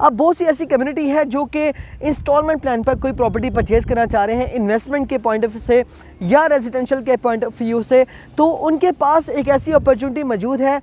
अब बहुत सी ऐसी कम्युनिटी है जो कि इंस्टॉलमेंट प्लान पर कोई प्रॉपर्टी परचेज करना चाह रहे हैं इन्वेस्टमेंट के पॉइंट ऑफ व्यू से या रेजिडेंशियल के पॉइंट ऑफ व्यू से, तो उनके पास एक ऐसी अपॉर्चुनिटी मौजूद है।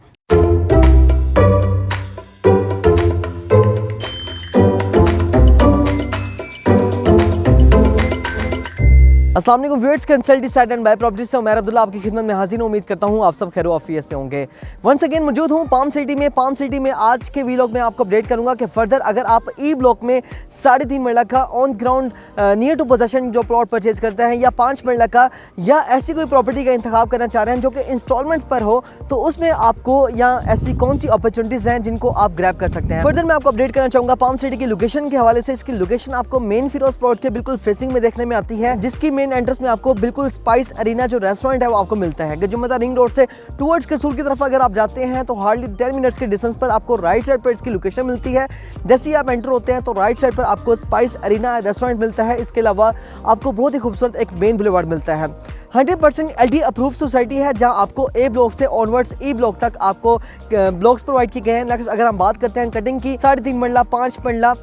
अस्सलाम वालेकुम viewers, consultant side and buy property से उमर अब्दुल्ला आपकी खिदमत में हाजिर हूं। उम्मीद करता हूं आप सब खैर ऑफिस से होंगे। वंस अगेन मौजूद हूं पाम सिटी में आज के वीलॉग में आपको अपडेट करूंगा कि फर्दर अगर आप ई ब्लॉक में 3.5 मरला का on ground near to possession जो प्लॉट परचेज करते हैं या 5 मरला का या ऐसी कोई प्रॉपर्टी का इंतखाब करना चाह रहे हैं जो कि इंस्टॉलमेंट्स पर हो, तो उसमें आपको या ऐसी कौन सी अपॉर्चुनिटीज़ हैं जिनको आप ग्रैब कर सकते हैं। फर्दर मैं आपको अपडेट करना चाहूँगा पाम सिटी की लोकेशन के हवाले से। इसकी लोकेशन आपको मेन फिरोज प्लॉट के बिल्कुल फेसिंग में देखने में आती है, जिसकी मेन एंट्रेंस में आपको बिल्कुल स्पाइस अरीना जो रेस्टोरेंट है वो आपको मिलता है। गजुमता रिंग रोड से टुवर्ड्स कसूर की तरफ अगर आप जाते हैं तो हार्डली 10 मिनट्स के डिस्टेंस पर आपको राइट साइड पर इसकी लोकेशन मिलती है। जैसे ही आप एंटर होते हैं तो राइट साइड पर आपको स्पाइस अरीना रेस्टोरेंट मिलता है। इसके अलावा आपको बहुत ही खूबसूरत एक मेन बुलेवार्ड मिलता है। 100% LD अप्रूव सोसाइटी है, जहां आपको ए ब्लॉक से ऑनवर्ड्स ई ब्लॉक तक आपको ब्लॉक्स प्रोवाइड किए गए हैं। नेक्स्ट अगर हम बात करते हैं कटिंग की, 3.5 मरला, 5 मरला,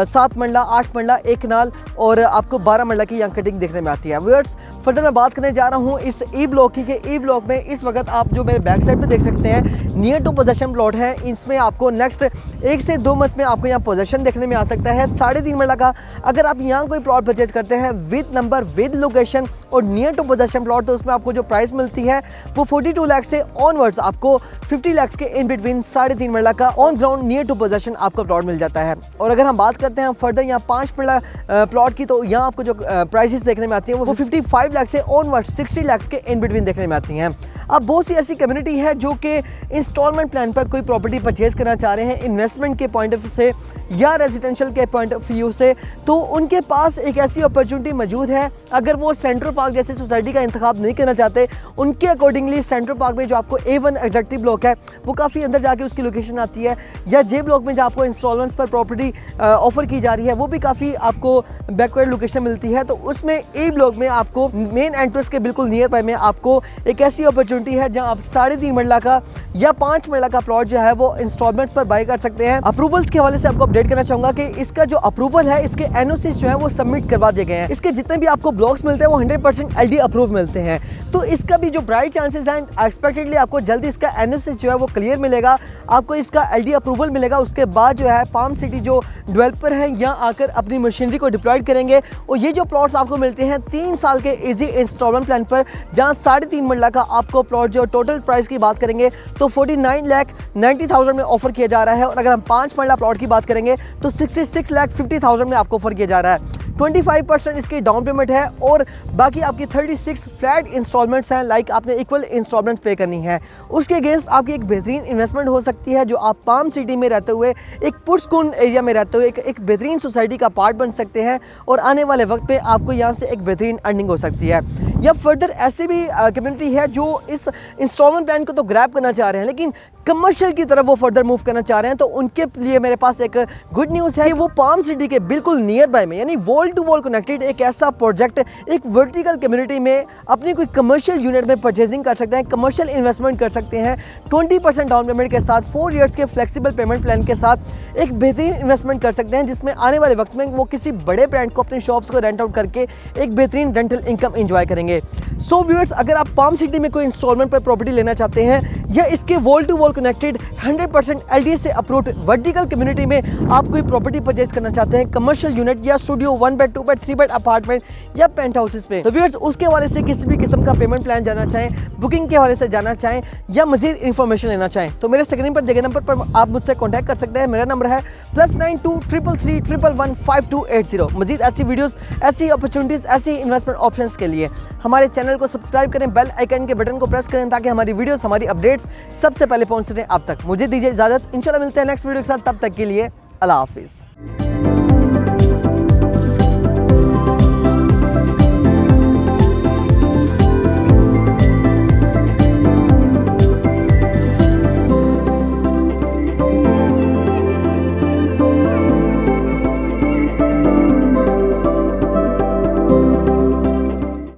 7 मरला, 8 मरला, 1 कनाल और आपको 12 मरला की यहाँ कटिंग देखने में आती है। व्यूअर्स फर्दर मैं बात करने जा रहा हूँ इस ई ब्लॉक की कि ई ब्लॉक में इस वक्त आप जो मेरे बैक साइड पे देख सकते हैं नियर टू पोजेशन प्लॉट है। इसमें आपको नेक्स्ट 1 से 2 मंथ में आपको यहाँ पोजेशन देखने में आ सकता है 3.5 मरला का। अगर आप यहाँ कोई प्लॉट परचेज करते हैं विद नंबर विद लोकेशन और नियर टू पोजेशन प्लॉट, तो उसमें आपको जो प्राइस मिलती है वो 42 लाख से ऑनवर्ड्स आपको 50 लाख के इन बिटवीन 3.5 मरला का on ground near to possession आपको प्लॉट मिल जाता है। और अगर हम बात करते हैं फर्दर यहाँ 5 मरला प्लॉट की, तो यहाँ आपको जो प्राइसेस देखने में आती है वो 55 लाख से ऑनवर्ड्स 60 लाख के इन बिटवीन देखने में आती हैं। अब बहुत सी ऐसी कम्युनिटी है जो कि इंस्टॉलमेंट प्लान पर कोई प्रॉपर्टी परचेज करना चाह रहे हैं इन्वेस्टमेंट के पॉइंट ऑफ व्यू से या रेजिडेंशियल के पॉइंट ऑफ व्यू से, तो उनके पास एक ऐसी अपॉर्चुनिटी मौजूद है। अगर वो सेंट्रल पार्क जैसी सोसाइटी का इंतखाब नहीं करना चाहते, उनके अकॉर्डिंगली सेंट्रल पार्क में जो आपको A1 एग्जेक्टिव ब्लॉक है वो काफ़ी अंदर जाके उसकी लोकेशन आती है, या जे ब्लॉक में जो आपको इंस्टॉलमेंट्स पर प्रॉपर्टी ऑफर की जा रही है वो भी काफ़ी आपको बैकवर्ड लोकेशन मिलती है। तो उसमें ए ब्लॉक में आपको मेन एंट्रेंस के बिल्कुल नियर बाय में आपको एक ऐसी अपॉर्चुनिटी है जहां आप 3.5 मरला का या 5 मरला का प्लॉट जो है वो इंस्टॉलमेंट्स पर बाय कर सकते हैं। अप्रूवल्स के हवाले से आपको अपडेट करना चाहूंगा कि इसका जो अप्रूवल है, इसके एनओसीज जो है वो सबमिट करवा दिए गए हैं। इसके जितने भी आपको ब्लॉक्स मिलते हैं वो 100% LD अप्रूव मिलते हैं। तो इसका भी जो ब्राइट चांसेस हैं, एक्सपेक्टेडली आपको जल्दी इसका एनओसीज जो है वो क्लियर मिलेगा, आपको इसका LD अप्रूवल मिलेगा। उसके बाद जो है पाम सिटी जो डेवलपर हैं यहाँ आकर अपनी मशीनरी को डिप्लॉयड करेंगे और ये जो प्लॉट्स आपको मिलते हैं 3 साल के इजी इंस्टॉलमेंट प्लान पर, जहाँ 3.5 मरला का आपको प्लॉट जो टोटल प्राइस की बात करेंगे तो 49,90,000 में ऑफर किया जा रहा है। और अगर हम 5 मरला प्लॉट की बात करेंगे तो 66,50,000 में आपको ऑफर किया जा रहा है। 25% इसकी डाउन पेमेंट है और बाकी आपकी 36 फ्लैट इंस्टॉलमेंट्स हैं, लाइक आपने इक्वल इंस्टॉलमेंट्स पे करनी है। उसके अगेंस्ट आपकी एक बेहतरीन इन्वेस्टमेंट हो सकती है, जो आप पाम सिटी में रहते हुए एक पुरस्कून एरिया में रहते हुए एक बेहतरीन सोसाइटी का पार्ट बन सकते हैं और आने वाले वक्त पे आपको यहाँ से एक बेहतरीन अर्निंग हो सकती है। या फर्दर ऐसी भी कम्युनिटी है जो इस इंस्टॉलमेंट प्लान को तो ग्रैब करना चाह रहे हैं लेकिन कमर्शियल की तरफ वो फर्दर मूव करना चाह रहे हैं, तो उनके लिए मेरे पास एक गुड न्यूज़ है कि वो पाम सिटी के बिल्कुल नियर बाय में, यानी वॉल टू वॉल कनेक्टेड एक ऐसा प्रोजेक्ट एक वर्टिकल कम्युनिटी में अपनी कोई कमर्शियल यूनिट में परचेजिंग कर सकते हैं, कमर्शियल इन्वेस्टमेंट कर सकते हैं। 20% डाउन पेमेंट के साथ 4 ईयर्स के फ्लेक्सिबल पेमेंट प्लान के साथ एक बेहतरीन इन्वेस्टमेंट कर सकते हैं, जिसमें आने वाले वक्त में वो किसी बड़े ब्रांड को अपनी शॉप्स को रेंट आउट करके एक बेहतरीन रेंटल इनकम एंजॉय करेंगे। सो व्यूअर्स, अगर आप पाम सिटी में कोई इंस्टॉलमेंट पर प्रॉपर्टी लेना चाहते हैं या इसके wall to wall connected 100% LD से अप्रूव्ड वर्टिकल कम्युनिटी में आप कोई प्रॉपर्टी परचेज करना चाहते हैं, कमर्शियल यूनिट या studio 1 bed 2 bed 3 bed apartment या पेंट हाउसेस में, तो व्यूअर्स उसके हवाले से किसी भी किस्म का पेमेंट प्लान जाना चाहें, बुकिंग के हवाले से जाना चाहें या मजीद इन्फॉर्मेशन लेना चाहें, तो मेरे स्क्रीन पर दिए गए नंबर पर आप मुझसे कॉन्टैक्ट कर सकते हैं। मेरा नंबर है +92 333 111 5280। मजीद ऐसी वीडियोस, ऐसी अपॉर्चुनिटीज, ऐसी इन्वेस्टमेंट ऑप्शंस के लिए हमारे चैनल को सब्सक्राइब करें, बेल आइकन के बटन को प्रेस करें ताकि हमारी वीडियोस, हमारी अपडेट्स सबसे पहले पहुंच सकें आप तक। मुझे दीजिए इजाजत, इंशाल्लाह मिलते हैं नेक्स्ट वीडियो के साथ, तब तक के लिए अल्लाह हाफिज़।